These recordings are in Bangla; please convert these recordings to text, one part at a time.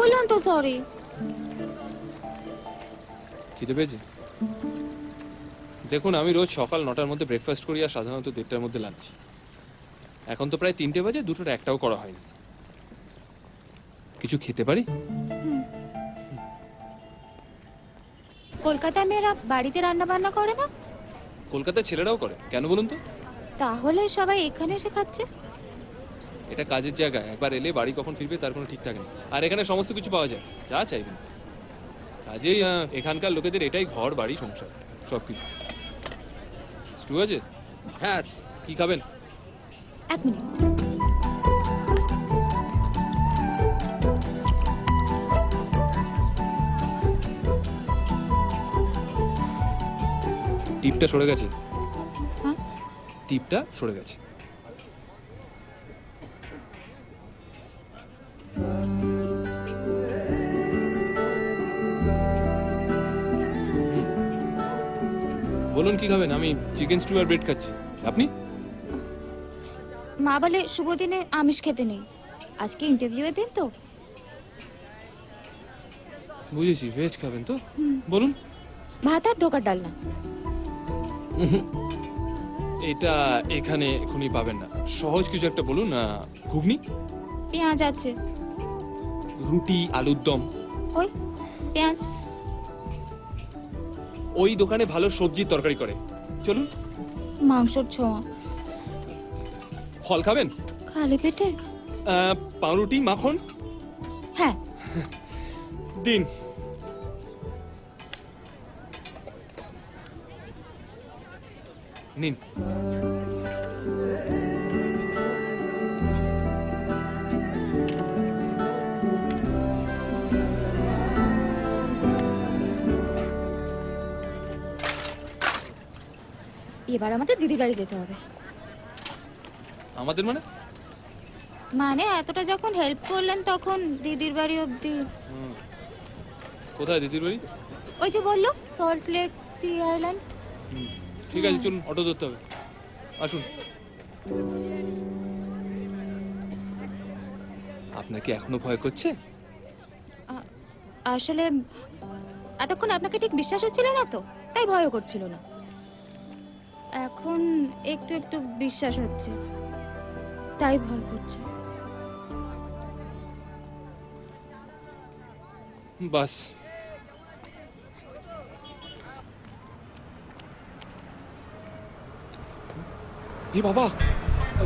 বললাম তো সরি। খিদে পেয়েছে? দেখুন, আমি রোজ সকাল 9টার মধ্যে ব্রেকফাস্ট করি আর সাধারণত 1:30টার মধ্যে লাঞ্চ। এখন তো প্রায় 3টে বাজে, দুটোর একটাও করা হয়নি। কিছু খেতে পারি? কলকাতায় মেয়েরা বাড়িতে রান্না বান্না করে না? কলকাতায় ছেলেরাও করে, কেন বলুন তো? তাহলে সবাই এখানে এসে খাচ্ছে। এটা কাজের জায়গা, একবার এলে বাড়ি কখন ফিরবে তার কোনো ঠিক থাকে না। আর এখানে সমস্ত কিছু পাওয়া যায়, যা চাইবেন। কাজেই এখানকার লোকেদের এটাই ঘর, বাড়ি, সংসার, সব কিছু। স্টু আছে? হ্যাঁ আছে। কি খাবেন? 1 মিনিট। টিপটা সরে গেছে। হ্যাঁ? টিপটা সরে গেছে। বলুন কি খাবেন? আমি চিকেন স্টু আর ব্রেড খাচ্ছি। আপনি? মা বলে শুভ দিনে আমিষ খেতে নেই। আজকে ইন্টারভিউয়ে দিন তো। বুঝেছি, ভেজ খাবেন তো? বলুন। ভাত আর ধোকার ডালনা। এটা এখানে এখনই পাবেন না, সহজ কিছু একটা বলুন। ঘুগনি, পেঁয়াজ আছে। রুটি, আলুর দম। ওই পেঁয়াজ। ওই দোকানে ভালো সবজির তরকারি করে, চলুন। মাংসর ছোঁয়া। ফল খাবেন? খালি পেটে? পাউরুটি, মাখন হ্যাঁ। দিন। নিন। এবার আমাদের দিদির বাড়ি যেতে হবে। আমাদের মানে? মানে এতটা যখন হেল্প করলেন তখন দিদির বাড়ি অবধি। কোথায় দিদির বাড়ি? ওই যে বললো সল্ট লেক সি আইল্যান্ড। ঠিক আছে, চলুন, অটো ধরতে হবে। আসুন। আপনার কি এখনো ভয় করছে? আসলে এতক্ষণ আপনাকে ঠিক বিশ্বাস হচ্ছিল না তো, তাই ভয়ও করছিল না। এখন একটু একটু বিশ্বাস হচ্ছে, তাই ভয় করছে। বাস। এ বাবা,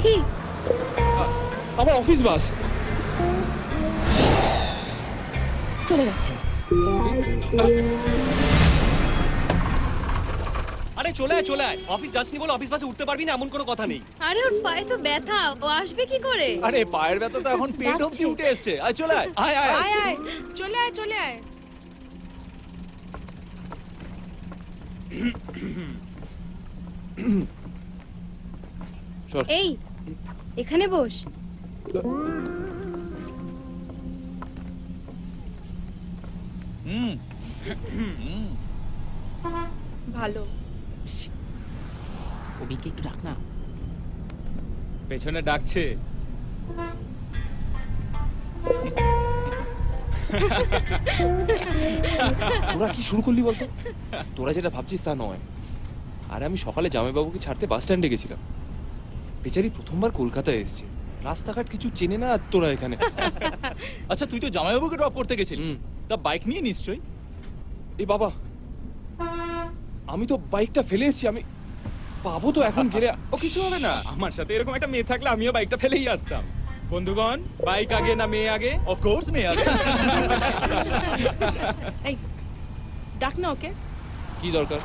কি? আমার অফিস বাস। চলে গেছে। আরে চলে আয় চলে আয়, অফিস যাসনি বলে অফিস বাসে উঠতে পারবি না এমন কোনো কথা নেই। আরে ওর পায়ে তো ব্যথা, ও আসবে কি করে? আরে পায়ের ব্যথা তো এখন পেট অবধি উঠে এসছে। আয় চলে আয়, আয় আয় আয় আয় চলে আয় চলে আয়। সর। এই এখানে বস। ভালো। ওদিকে একটু ডাক না। পেছনে ডাকছে। তোরা কি শুরু করলি বলতো? তোরা যেটা ভাবছিস তা নয়। আরে আমি সকালে জামাইবাবুকে ছাড়তে বাস স্ট্যান্ডে গেছিলাম। বেচারি প্রথমবার কলকাতায় এসেছে, রাস্তাঘাট কিছু চেনে না, আর তোরা এখানে। আচ্ছা তুই তো জামাইবাবুকে ড্রপ করতে গেছিলি, তা বাইক নিয়ে নিশ্চয়ই? এ বাবা, আমি তো বাইকটা ফেলে এসেছি, আমি পাবো তো এখন গেলে? ও কিছু হবে না, আমার সাথে এরকম একটা মেয়ে থাকলে আমিও বাইকটা ফেলেই আসতাম। বন্ধুগণ, বাইক আগে না মেয়ে আগে? অফকোর্স মেয়ে আগে। এই ডাক না ওকে, কি দরকার?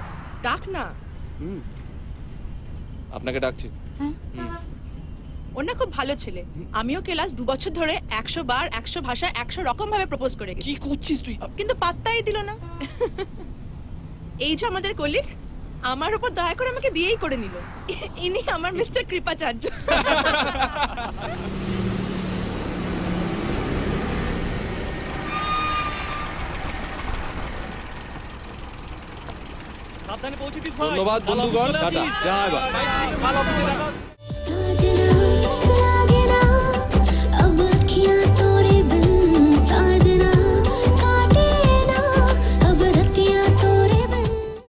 ডাক না। আপনাকে ডাকছে। হ্যাঁ? ওর না খুব ভালো ছেলে। আমিও ক্লাস 2 বছর ধরে 100 বার 100 ভাষায় 100 রকম ভাবে প্রপোজ করে গেছি, কি করছিস তুই? কিন্তু পাত্তাই দিল না। এই যে আমাদের কলিগ, আমার উপর দয়া করে আমাকে বিয়েই করে নিল। ইনি আমার মিস্টার কৃপাচার্য। সাবধানে পৌঁছে দিস ভাই। ধন্যবাদ বন্ধুগণ, টাটা, যা এবার। ভালো অফিসে রাখা।